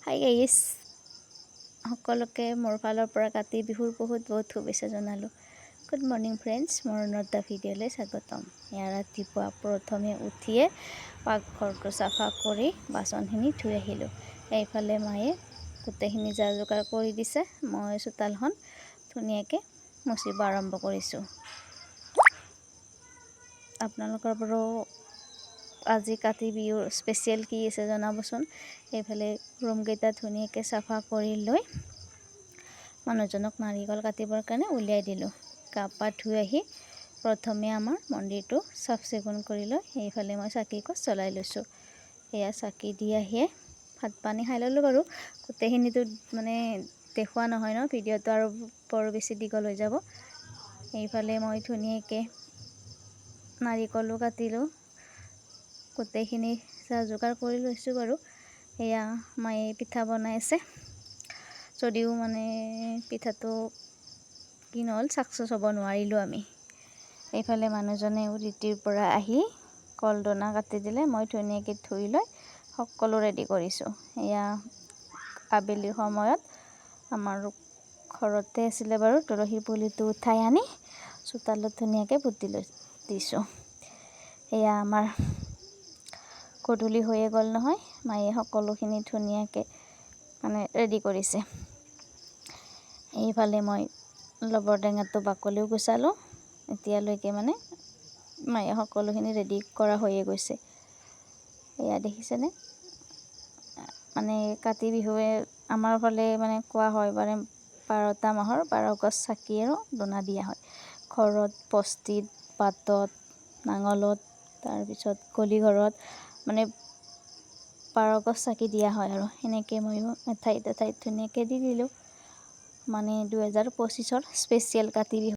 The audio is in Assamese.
হাই গাইছ, সকলোকে মোৰ ফালৰ পৰা কাতি বিহুৰ বহুত শুভেচ্ছা জনালোঁ। গুড মৰ্ণিং ফ্ৰেণ্ডছ, মোৰ নটা ভিডিঅ'লৈ স্বাগতম। ইয়াৰ ৰাতিপুৱা প্ৰথমে উঠিয়ে পাকঘৰটো চাফা কৰি বাচনখিনি ধুই আহিলোঁ। এইফালে মায়ে গোটেইখিনি যা যোগাৰ কৰি দিছে, মই চোতালখন ধুনীয়াকৈ মুচিব আৰম্ভ কৰিছোঁ। আপোনালোকৰ বাৰু আজি কাতি বিহুৰ স্পেচিয়েল কি আছে জনাবচোন। এইফালে ৰুমকেইটা ধুনীয়াকৈ চাফা কৰি লৈ মানুহজনক নাৰিকল কাটিবৰ কাৰণে উলিয়াই দিলোঁ। গা পা ধুই আহি প্ৰথমে আমাৰ মন্দিৰটো চাফ চিকুণ কৰি লৈ এইফালে মই চাকি গছ জ্বলাই লৈছোঁ। এয়া চাকি দি আহিয়ে ভাত পানী খাই ল'লোঁ বাৰু। গোটেইখিনিতো মানে দেখুওৱা নহয় ন, ভিডিঅ'টো আৰু বৰ বেছি দীঘল হৈ যাব। এইফালে মই ধুনীয়াকৈ নাৰিকলো কাটিলোঁ, গোটেইখিনি যা যোগাৰ কৰি লৈছোঁ বাৰু। এয়া মায়ে পিঠা বনাই আছে, যদিও মানে পিঠাটো কি নহ'ল, ছাকচেছ হ'ব নোৱাৰিলোঁ আমি। এইফালে মানুহজনেও ডিউটিৰ পৰা আহি কলডনা কাটি দিলে, মই ধুনীয়াকৈ ধুই লৈ সকলো ৰেডি কৰিছোঁ। এয়া আবেলিৰ সময়ত আমাৰ ঘৰতে আছিলে বাৰু, তুলসী পুলিটো উঠাই আনি চোতালত ধুনীয়াকৈ পুতি দিছোঁ। এয়া আমাৰ গধূলি হৈয়ে গ'ল নহয়, মায়ে সকলোখিনি ধুনীয়াকৈ মানে ৰেডি কৰিছে। এইফালে মই লবৰ টেঙাটো বাকলিও গুচালোঁ। এতিয়ালৈকে মানে মায়ে সকলোখিনি ৰেডি কৰা হৈয়ে গৈছে। এয়া দেখিছেনে, মানে কাতি বিহুৱে আমাৰ ফালে মানে কোৱা হয় মানে 12টা মাহৰ 12 গছ চাকি আৰু দনা দিয়া হয়। ঘৰত, বস্তিত, বাটত, নাঙলত, তাৰপিছত গলি ঘৰত মানে 12 গছ চাকি দিয়া হয় আৰু সেনেকৈ ময়ো এঠাইত ধুনীয়াকৈ দি দিলোঁ। মানে 2025ৰ স্পেচিয়েল কাতি বিহু।